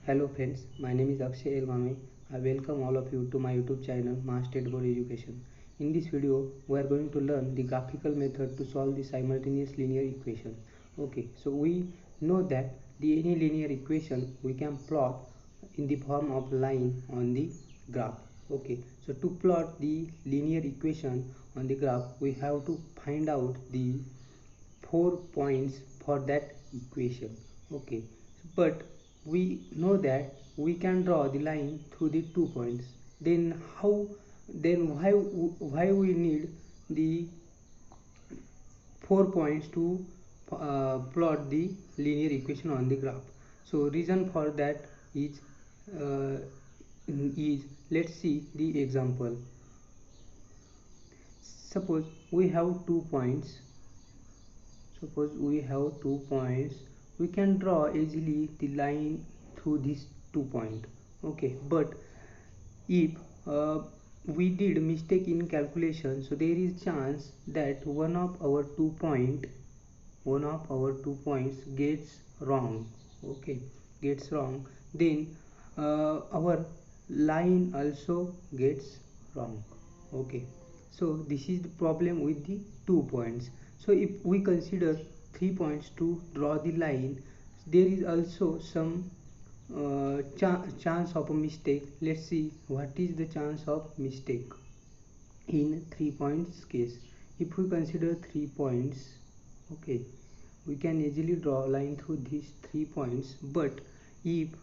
Hello friends, my name is Akshay Elmame. I welcome all of you to my YouTube channel Mass State Board Education. In this video, we are going to learn the graphical method to solve the simultaneous linear equation. Okay, so we know that any linear equation we can plot in the form of line on the graph. Okay, so to plot the linear equation on the graph, we have to find out the 4 points for that equation. Okay, but we know that we can draw the line through the 2 points. Then how, then why we need the 4 points to plot the linear equation on the graph? So reason for that is uh, is let's see the example. Suppose we have 2 points. Suppose we have 2 points, we can draw easily the line through these 2 points. Okay, but if we did mistake in calculation, so there is chance that one of our 2 points gets wrong. Okay, gets wrong, then our line also gets wrong. Okay, so this is the problem with the 2 points. So if we consider 3 points to draw the line, there is also some chance of a mistake. Let's see what is the chance of mistake in 3 points case. If we consider 3 points, okay, we can easily draw a line through these 3 points. But if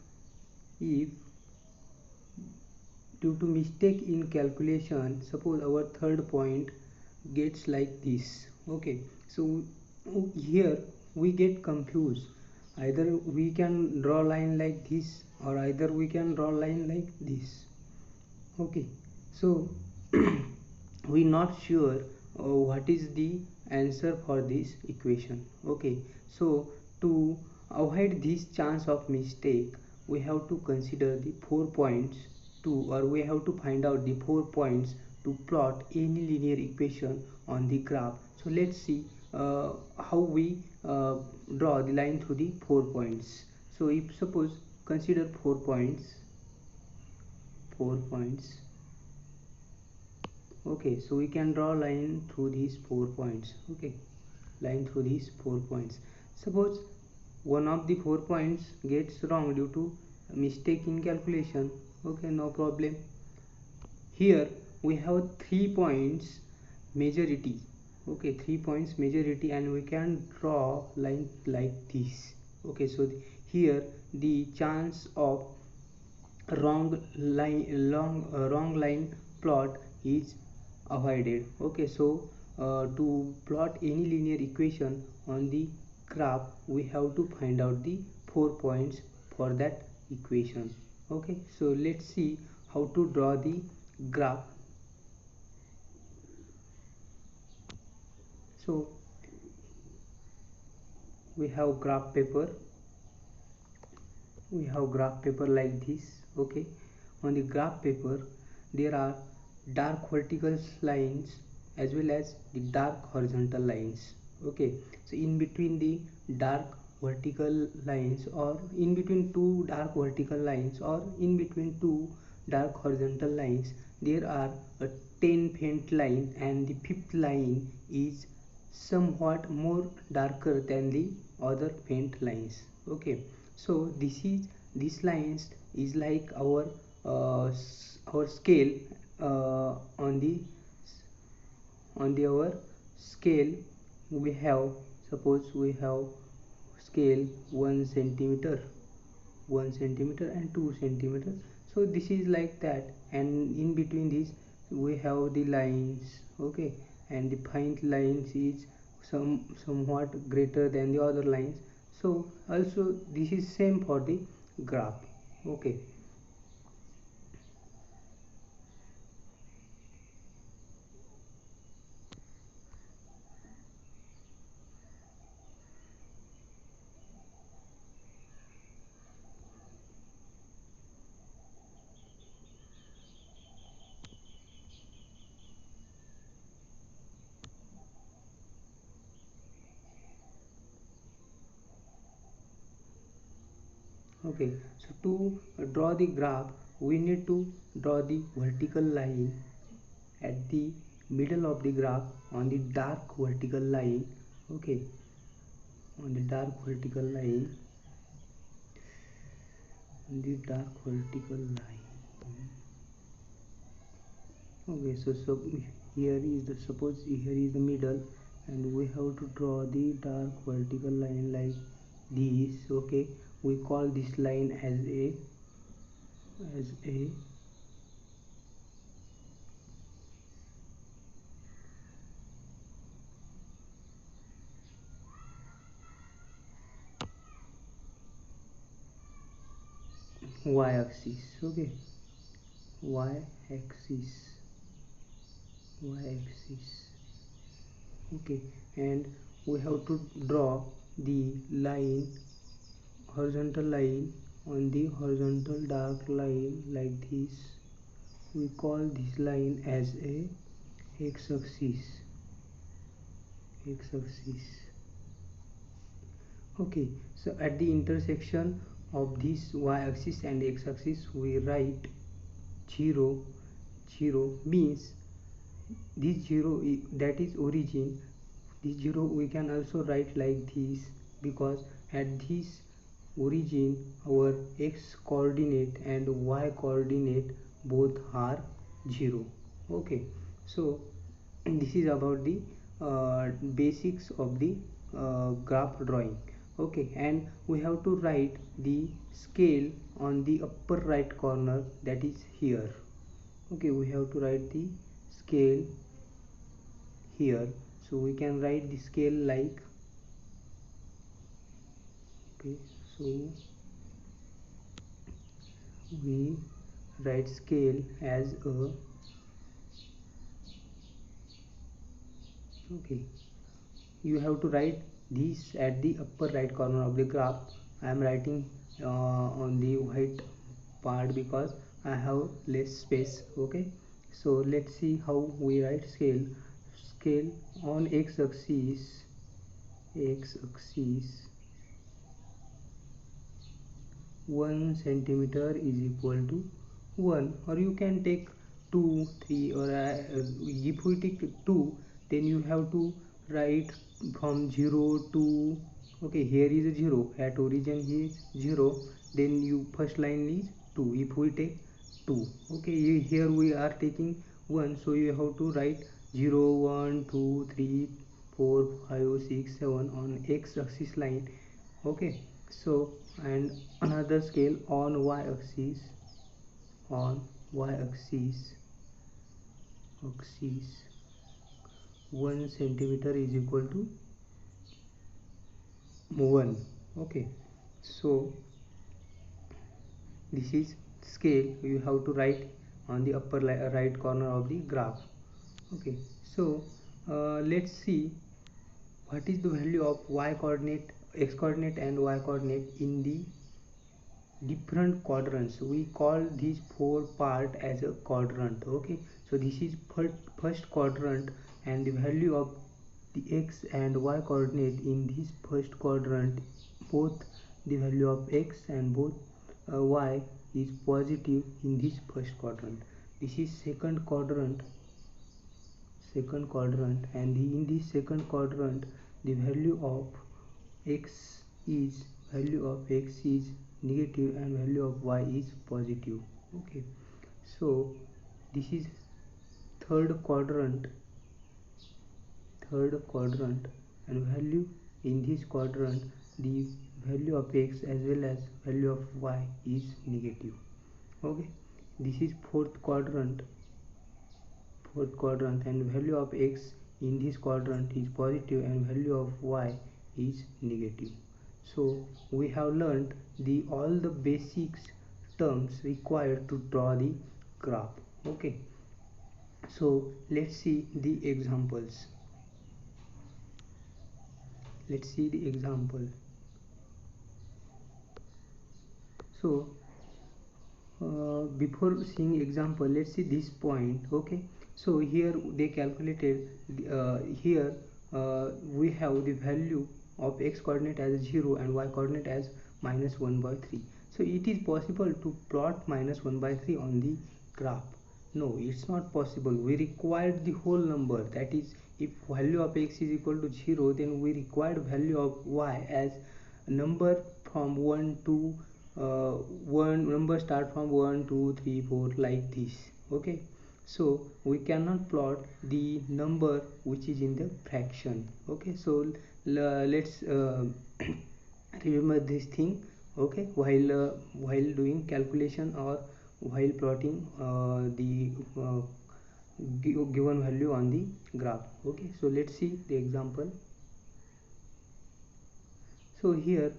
due to mistake in calculation, suppose our third point gets like this. Okay, so here we get confused. Either we can draw line like this, or either we can draw line like this. Okay, so we not sure what is the answer for this equation. Okay, so to avoid this chance of mistake, we have to consider the 4 points to, or we have to find out the 4 points to plot any linear equation on the graph. So let's see how we draw the line through the 4 points. So if suppose consider 4 points. Okay, so we can draw line through these 4 points. Okay, line through these 4 points. Suppose one of the 4 points gets wrong due to mistake in calculation. Okay, no problem. Here we have 3 points majority. Okay, 3 points majority, and we can draw line like this. Okay, so here the chance of wrong line plot is avoided. Okay, so to plot any linear equation on the graph, we have to find out the 4 points for that equation. Okay, so let's see how to draw the graph. So we have graph paper like this. Okay, on the graph paper there are dark vertical lines as well as the dark horizontal lines. Okay, so in between the dark vertical lines, or in between two dark vertical lines, or in between two dark horizontal lines, there are a 10 faint line, and the fifth line is somewhat more darker than the other faint lines. Okay, so this lines is like our scale. On the our scale we have, suppose we have scale 1 centimeter, 1 centimeter and 2 centimeter. So this is like that, and in between this we have the lines. Okay, and the faint lines is somewhat greater than the other lines. So also this is same for the graph. Okay, Okay, so to draw the graph we need to draw the vertical line at the middle of the graph on the dark vertical line. Okay, on the dark vertical line, on the dark vertical line. Okay, so here is the, suppose here is the middle, and we have to draw the dark vertical line like this. Okay, we call this line as a y-axis. Okay, y-axis, y-axis. Okay, and we have to draw the line, horizontal line, on the horizontal dark line like this. We call this line as a x-axis. Okay, so at the intersection of this y-axis and x-axis we write 0. 0 means this 0 that is origin. This 0 we can also write like this, because at this origin our x coordinate and y coordinate both are 0. Okay, so this is about the basics of the graph drawing. Okay, and we have to write the scale on the upper right corner, that is here. Okay, we have to write the scale here, so we can write the scale like, okay, so we write scale as a, okay, you have to write this at the upper right corner of the graph. I am writing on the white part because I have less space. Okay, so let's see how we write scale. Scale on x-axis, 1 centimeter is equal to 1, or you can take 2, 3, or if we take 2, then you have to write from 0 to, okay, here is a 0, at origin is 0, then you first line is 2. If we take 2, okay, here we are taking 1, so you have to write 0, 1, 2, 3, 4, 5, 6, 7 on x-axis line. Okay, so and another scale on y-axis, 1 centimeter is equal to 1. Okay, so this is scale you have to write on the upper right corner of the graph. Okay, so let's see what is the value of y coordinate, x coordinate and y coordinate in the different quadrants. We call these 4 part as a quadrant. Okay, so this is first quadrant, and the value of the x and y coordinate in this first quadrant, both the value of x and both y is positive in this first quadrant. This is second quadrant, and in this second quadrant the value of x is negative and value of y is positive. Okay, so this is third quadrant, and value in this quadrant, the value of x as well as value of y is negative. Okay, this is fourth quadrant, and value of x in this quadrant is positive and value of y is negative. So we have learned all the basics terms required to draw the graph. Okay, so let's see the examples. So before seeing example, let's see this point. Okay, so here they calculated here we have the value of x coordinate as 0 and y coordinate as -1/3. So it is possible to plot minus 1 by 3 on the graph. No, it's not possible. We required the whole number. That is, if value of x is equal to 0, then we required value of y as number from 1 to 1, number start from 1 2 3 4 like this. Okay, so we cannot plot the number which is in the fraction. Okay, so let's remember this thing. Okay, while doing calculation or while plotting the given value on the graph. Okay, so let's see the example. So here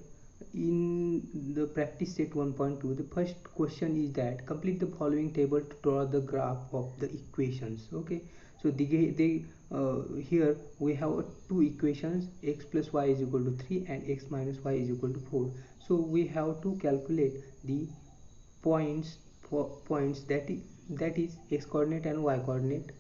in the practice set 1.2, the first question is that complete the following table to draw the graph of the equations. Okay, so here we have two equations, x plus y is equal to 3 and x minus y is equal to 4. So we have to calculate the points for points that is x coordinate and y coordinate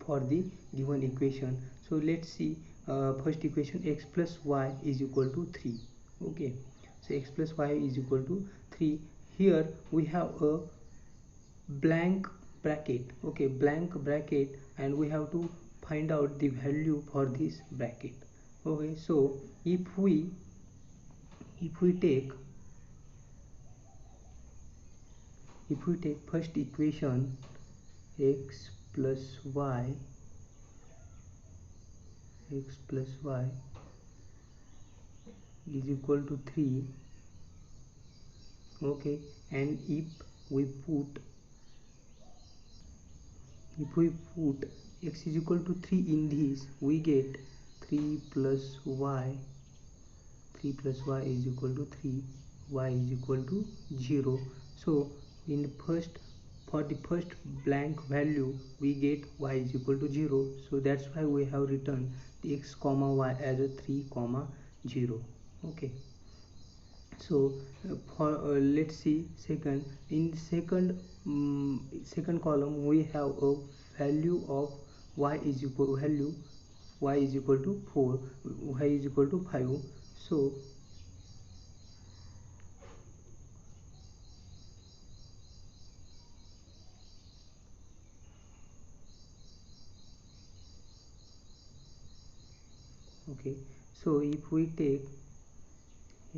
for the given equation. So let's see, first equation, x plus y is equal to 3. Okay, so x plus y is equal to 3. Here we have a blank bracket. Okay, blank bracket, and we have to find out the value for this bracket. Okay, so if we take first equation, x plus y is equal to 3. Okay, and we put x is equal to 3 in this, we get 3 plus y is equal to 3, y is equal to 0. So in for the first blank value we get y is equal to 0. So that's why we have written the x comma y as a 3 comma 0. Okay, so for let's see second. In second column we have a value of y is equal to 4, y is equal to 5. So okay, so if we take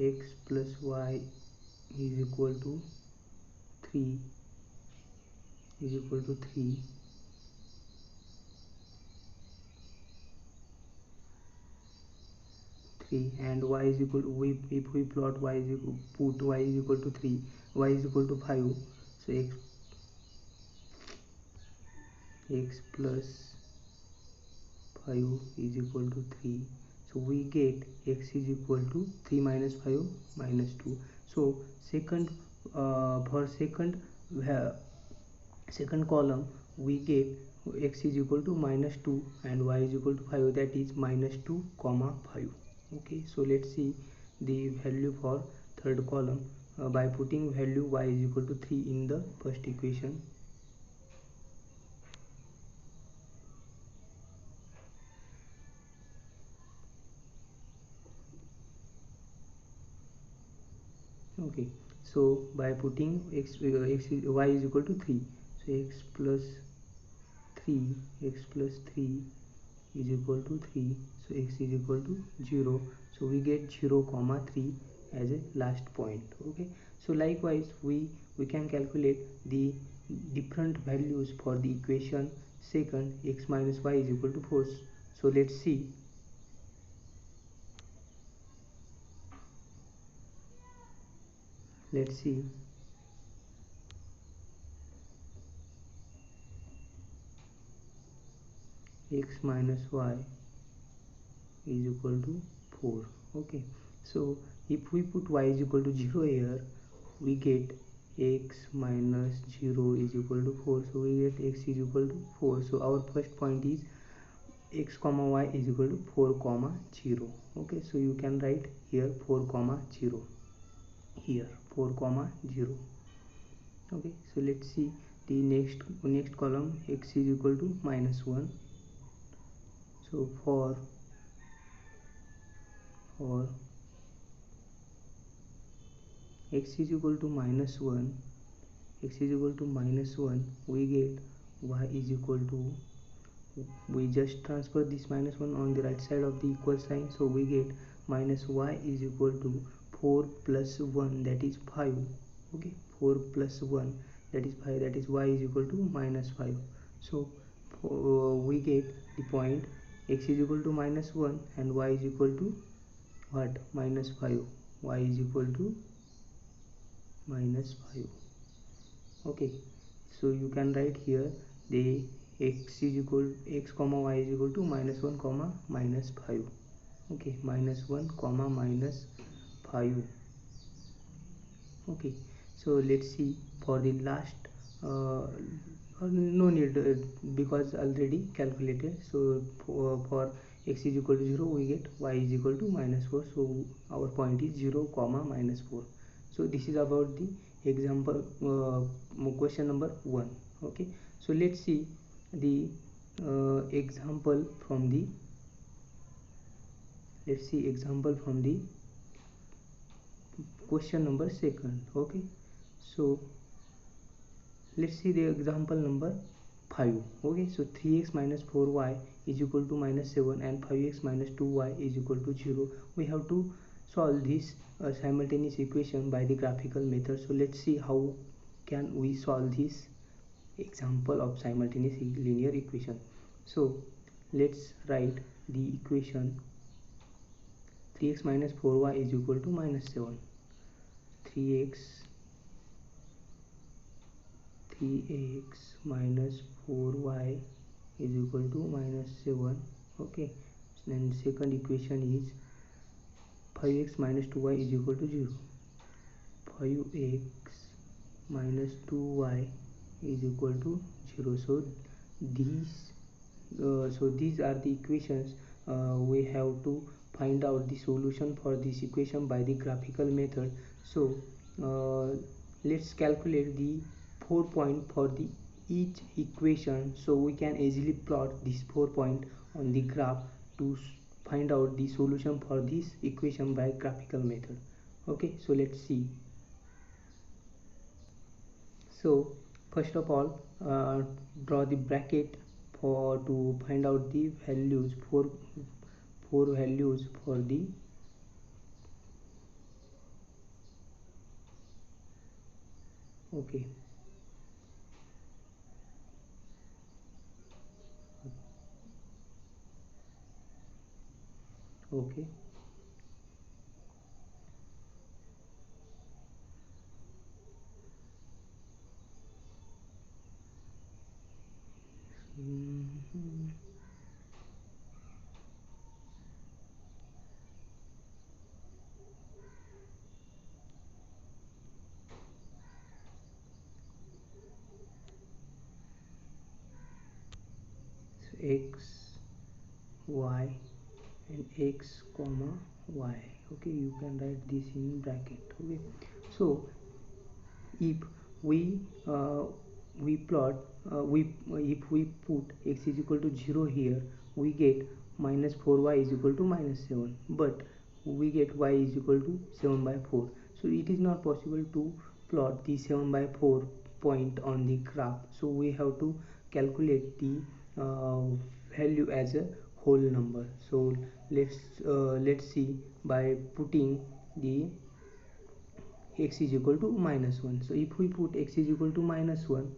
x plus y is equal to 3 and y is equal to, if we plot y is equal, put y is equal to 3, y is equal to 5. So x plus 5 is equal to 3. So we get x is equal to 3 minus 5 minus 2. So second for second column we get x is equal to minus 2 and y is equal to 5, that is minus 2 comma 5. Okay, so let's see the value for third column by putting value y is equal to 3 in the first equation. Okay, so by putting y is equal to 3, so x plus 3 is equal to 3, so x is equal to 0. So we get 0 comma 3 as a last point. Okay, so likewise we can calculate the different values for the equation second, x minus y is equal to 4. So let's see. X minus y is equal to 4. Okay, so if we put y is equal to 0 here, we get x minus 0 is equal to 4. So we get x is equal to 4. So our first point is x comma y is equal to 4 comma 0. Okay, so you can write here 4 comma 0, here 4 comma 0. Okay, so let's see the next column, x is equal to minus 1. So for x is equal to minus 1, x is equal to minus 1, we get y is equal to, we just transfer this minus 1 on the right side of the equal sign, so we get minus y is equal to 4 plus 1, that is 5. Okay, 4 plus 1, that is 5, that is y is equal to minus 5. So we get the point x is equal to minus 1 and y is equal to what? Minus 5. Y is equal to minus 5. Okay, so you can write here the x is equal, x comma y is equal to minus 1 comma minus 5. Okay, minus 1 comma minus 5. Okay, so let's see for the last no need because already calculated. So for x is equal to 0 we get y is equal to minus 4, so our point is 0 comma minus 4. So this is about the example question number 1. Okay, so let's see the example from the, let's see example from the question number 2nd. Okay, so let's see the example number 5. Okay, so 3x minus 4y is equal to minus 7 and 5x minus 2y is equal to 0. We have to solve this simultaneous equation by the graphical method. So let's see how can we solve this example of simultaneous linear equation. So let's write the equation 3x minus 4y is equal to minus 7. 3x minus 4y is equal to minus 7. Okay, then second equation is 5x minus 2y is equal to 0. 5x minus 2y is equal to 0. So these are the equations. We have to find out the solution for this equation by the graphical method. So let's calculate the 4 point for the each equation, so we can easily plot this 4 point on the graph to find out the solution for this equation by graphical method. Okay, so let's see. So first of all, draw the bracket for to find out the values, four values for the okay. Okay, so x, y and x comma y. Okay, you can write this in bracket. Okay, so if we plot if we put x is equal to 0 here, we get minus 4y is equal to minus 7, but we get y is equal to 7 by 4. So it is not possible to plot the 7 by 4 point on the graph, so we have to calculate the value as a whole number. So let's see by putting the x is equal to minus 1. So if we put x is equal to minus 1,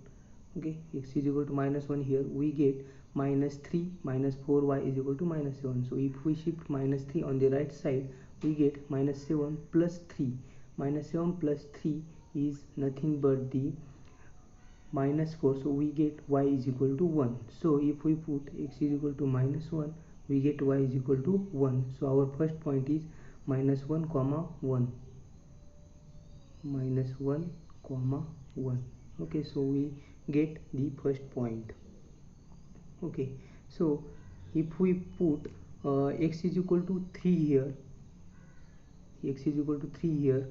okay, x is equal to minus 1 here, we get minus 3 minus 4y is equal to minus 7. So if we shift minus 3 on the right side, we get minus 7 plus 3. Minus 7 plus 3 is nothing but the minus 4, so we get y is equal to 1. So if we put x is equal to minus 1, we get y is equal to 1. So our first point is minus 1 comma 1, minus 1 comma 1. Okay, so we get the first point. Okay, so if we put x is equal to 3 here, x is equal to 3 here.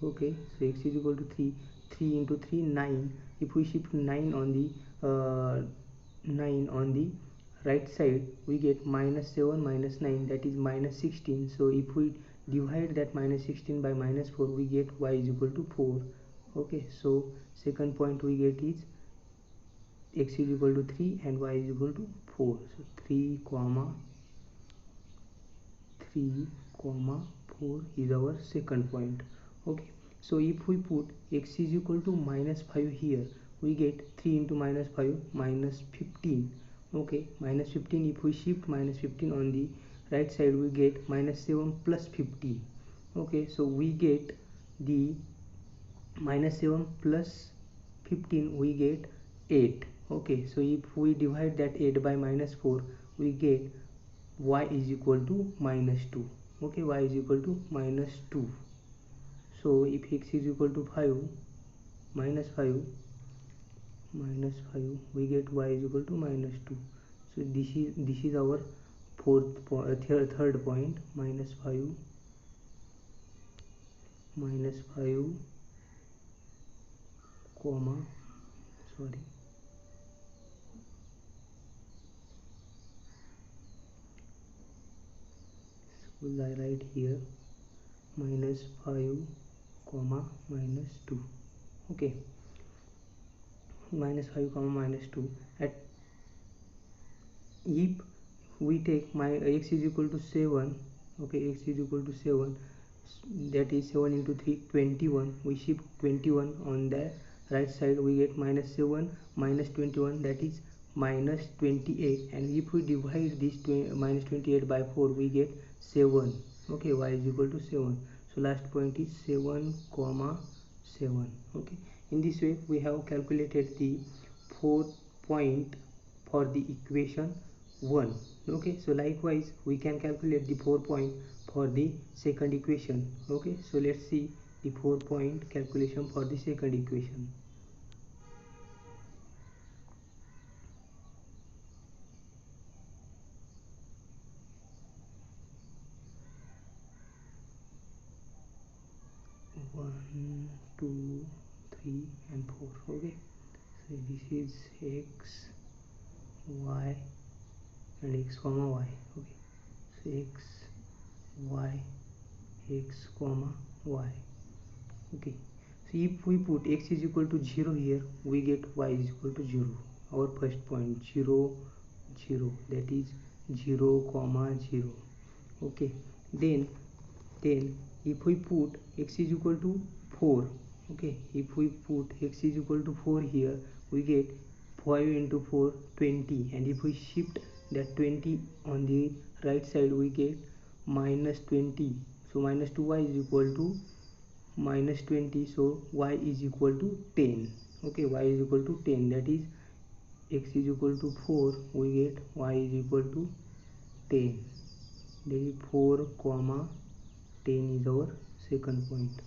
Okay, so x is equal to 3, 3 into 3 9. If we shift 9 on the right side, we get minus 7 minus 9, that is minus 16. So if we divide that minus 16 by minus 4, we get y is equal to 4. Okay, so second point we get is x is equal to 3 and y is equal to 4. So 3 comma 4 is our second point. Okay, so if we put x is equal to minus 5 here, we get 3 into minus 5 minus 15. Okay, minus 15, if we shift minus 15 on the right side, we get minus 7 plus 15. Okay, so we get the minus 7 plus 15, we get 8. Okay, so if we divide that 8 by minus 4, we get y is equal to minus 2. Okay, y is equal to minus 2. So if x is equal to 5 minus 5 we get y is equal to minus 2. So this is our third point, minus 5 comma sorry suppose I write here minus 5 comma minus 2. Okay, minus 5 comma minus 2. At if we take my x is equal to 7, okay, x is equal to 7, that is 7 into 3 21, we shift 21 on the right side, we get minus 7 minus 21, that is minus 28, and if we divide this minus 28 by 4, we get 7. Okay, y is equal to 7. So last point is 7 comma 7. Okay, in this way we have calculated the fourth point for the equation 1. Okay, so likewise we can calculate the 4 point for the second equation. Okay, so let's see the 4 point calculation for the second equation. One, two, 3 and 4. Okay, so this is x, y and x comma y. Okay, so x, y, x comma y. Okay, so if we put x is equal to 0 here, we get y is equal to 0. Our first point 0 0, that is 0 comma 0. Okay, then if we put x is equal to 4, okay, if we put x is equal to 4 here, we get 5 into 4 20, and if we shift that 20 on the right side, we get minus 20. So minus 2y is equal to minus 20, so y is equal to 10. Okay, y is equal to 10, that is x is equal to 4, we get y is equal to 10. That is 4 comma 10 is our second point.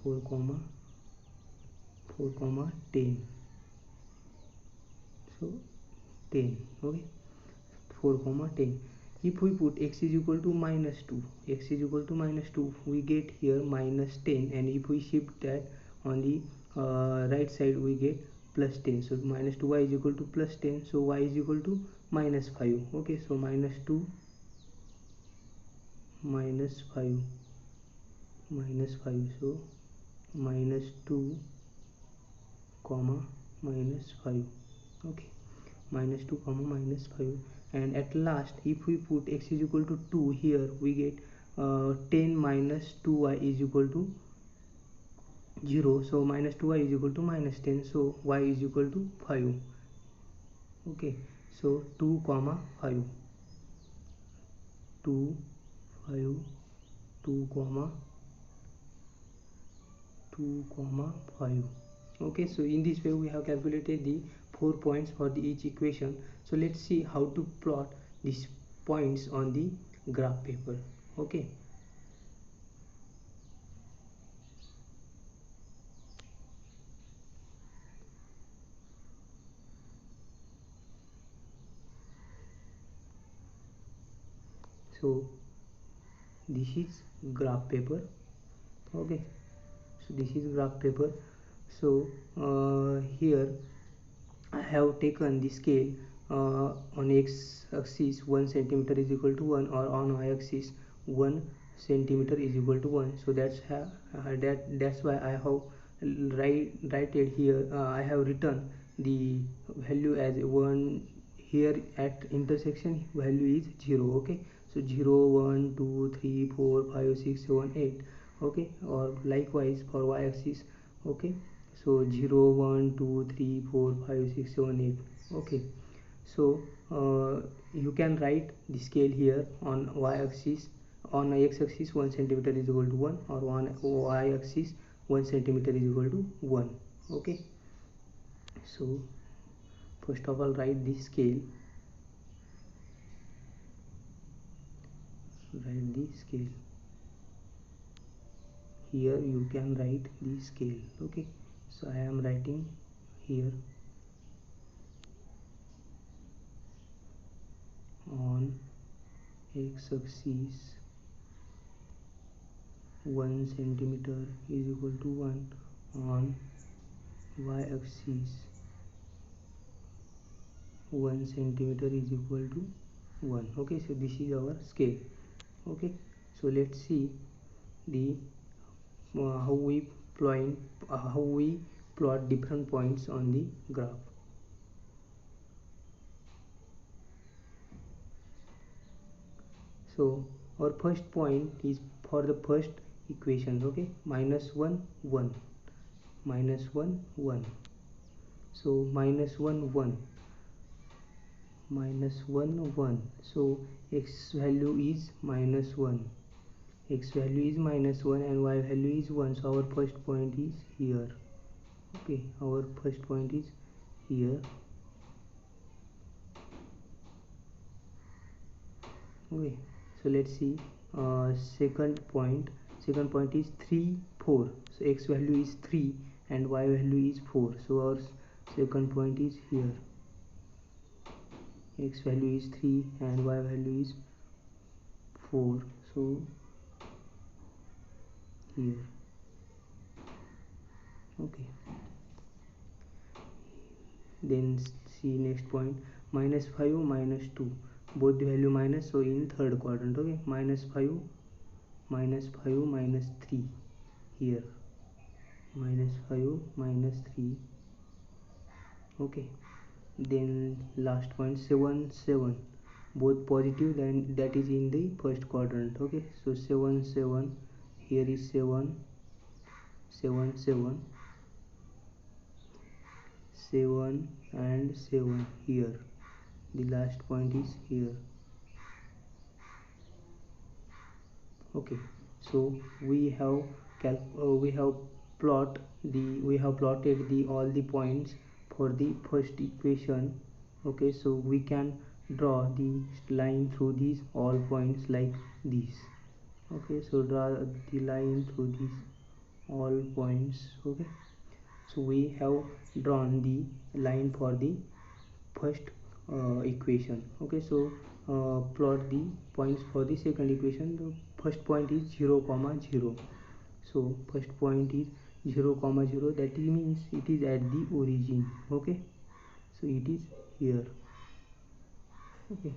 4 comma 10. So 10. Okay, 4 comma 10. If we put x is equal to minus 2, we get here minus 10, and if we shift that on the right side, we get plus 10. So minus 2y is equal to plus 10, so y is equal to minus 5. Okay, so minus 2 minus 5, so minus 2 comma minus 5. Okay, minus 2 comma minus 5, and at last if we put x is equal to 2 here, we get 10 minus 2y is equal to 0. So minus 2y is equal to minus 10, so y is equal to 5. Okay, so 2 comma 5, 2 5, 2 comma 5. Okay, so in this way we have calculated the 4 points for the each equation. So let's see how to plot these points on the graph paper. Okay, so this is graph paper. Okay, so this is graph paper. So here I have taken the scale on x axis 1 centimeter is equal to 1, or on y axis 1 centimeter is equal to 1. So that's why I have write it here. I have written the value as 1 here. At intersection value is 0. Okay, so 0 1 2 3 4 5 6 7 8. Okay, or likewise for y-axis. Okay, so 0 1 2 3 4 5 6 7 8. Okay, so you can write the scale here on y-axis. On x-axis 1 centimeter is equal to 1, or on y-axis 1 centimeter is equal to 1. Okay, so first of all write the scale. Write the scale. Here you can write the scale. Okay, so I am writing here on x-axis 1 centimeter is equal to 1, on y-axis 1 centimeter is equal to 1. Okay, so this is our scale. Okay, so let's see the how we plot different points on the graph. So our first point is for the first equation. Okay, minus 1 1, minus 1 1. So minus 1 1, minus 1 1. So x value is minus 1, x value is minus 1, and y value is 1. So our first point is here. Okay, our first point is here. Okay, so let's see second point. Second point is 3 4. So x value is 3 and y value is 4. So our second point is here. X value is 3 and y value is 4. So here. Okay, then see next point, minus 5 minus 2, both the value minus, so in third quadrant. Okay, minus 5 minus 3 here, minus 5 minus 3. Okay, then last point 7 7, both positive, then that is in the first quadrant. Okay, so 7 7, here is 7 7 7, 7 and 7 here. The last point is here. Okay, so we have plotted the all the points for the first equation. Okay, so we can draw the line through these all points like this. Okay, so draw the line through these all points. Okay, so we have drawn the line for the first equation. Okay, so plot the points for the second equation. The first point is 0 comma 0. So first point is 0 comma 0, that means it is at the origin. Okay, so it is here. Okay,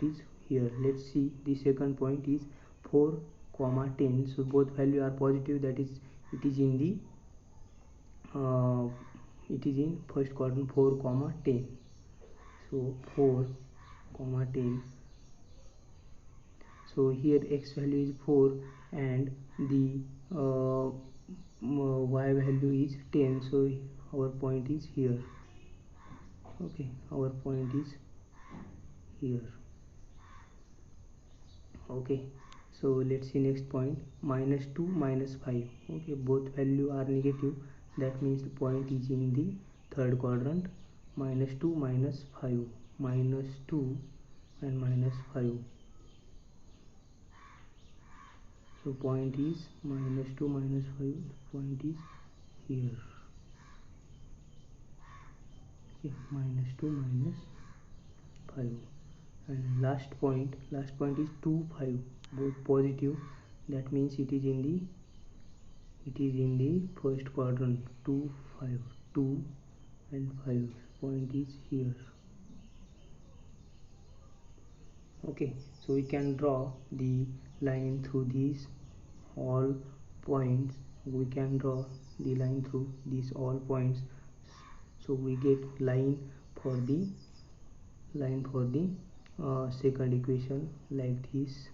it is here. Let's see, the second point is 4 comma 10. So both value are positive, that is it is in the it is in first quadrant. 4 comma 10. So 4 comma 10. So here x value is 4 and the y value is 10. So our point is here. Okay, our point is here. Okay, so let's see next point, minus 2 minus 5. Okay, both value are negative, that means the point is in the third quadrant. Minus 2 minus 5, minus 2 and minus 5. So point is minus 2 minus 5, point is here. Okay, minus 2 minus 5. And last point is 2 5, both positive, that means it is in the first quadrant. 2 5, 2 and 5, point is here. Okay, so we can draw the line through these all points. We can draw the line through these all points, so we get for the line for the second equation like this.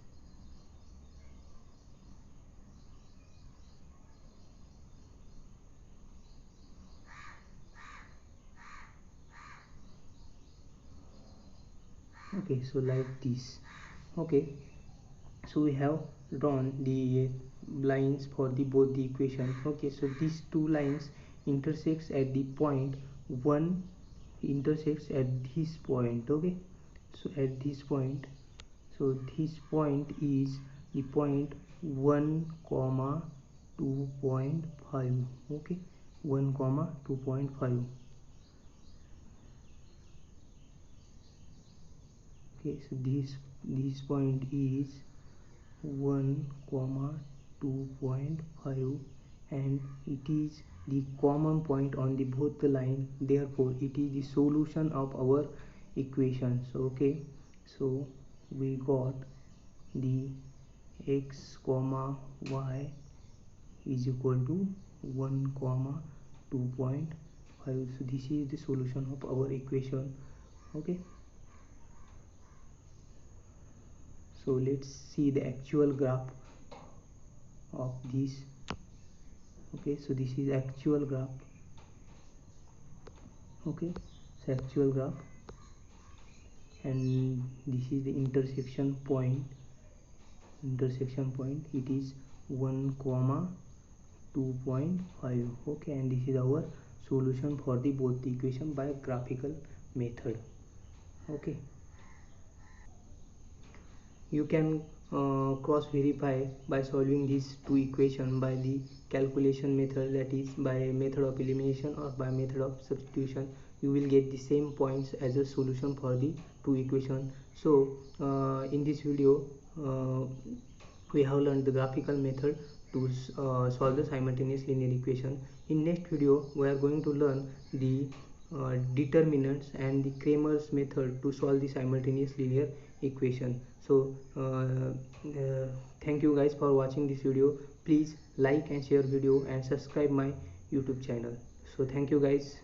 Okay, so like this. Okay, so we have drawn the lines for the both the equation. Okay, so these two lines intersects at the point 1, intersects at this point. Okay, so at this point, so this point is the point 1 comma 2.5. okay, 1 comma 2.5. okay, so this point is 1 comma 2.5, and it is the common point on the both the line, therefore it is the solution of our equations. Okay, so we got the x comma y is equal to 1 comma 2.5. so this is the solution of our equation. Okay, so let's see the actual graph of this. Okay, so this is actual graph. Okay, so actual graph, and this is the intersection point. It is 1 comma 2.5. okay, and this is our solution for the both the equation by graphical method. Okay, you can cross verify by solving these two equations by the calculation method, that is by method of elimination or by method of substitution. You will get the same points as a solution for the two equations. So in this video we have learned the graphical method to solve the simultaneous linear equation. In next video we are going to learn the determinants and the Cramer's method to solve the simultaneous linear equation. So thank you guys for watching this video. Please like and share video and subscribe my YouTube channel. So thank you guys.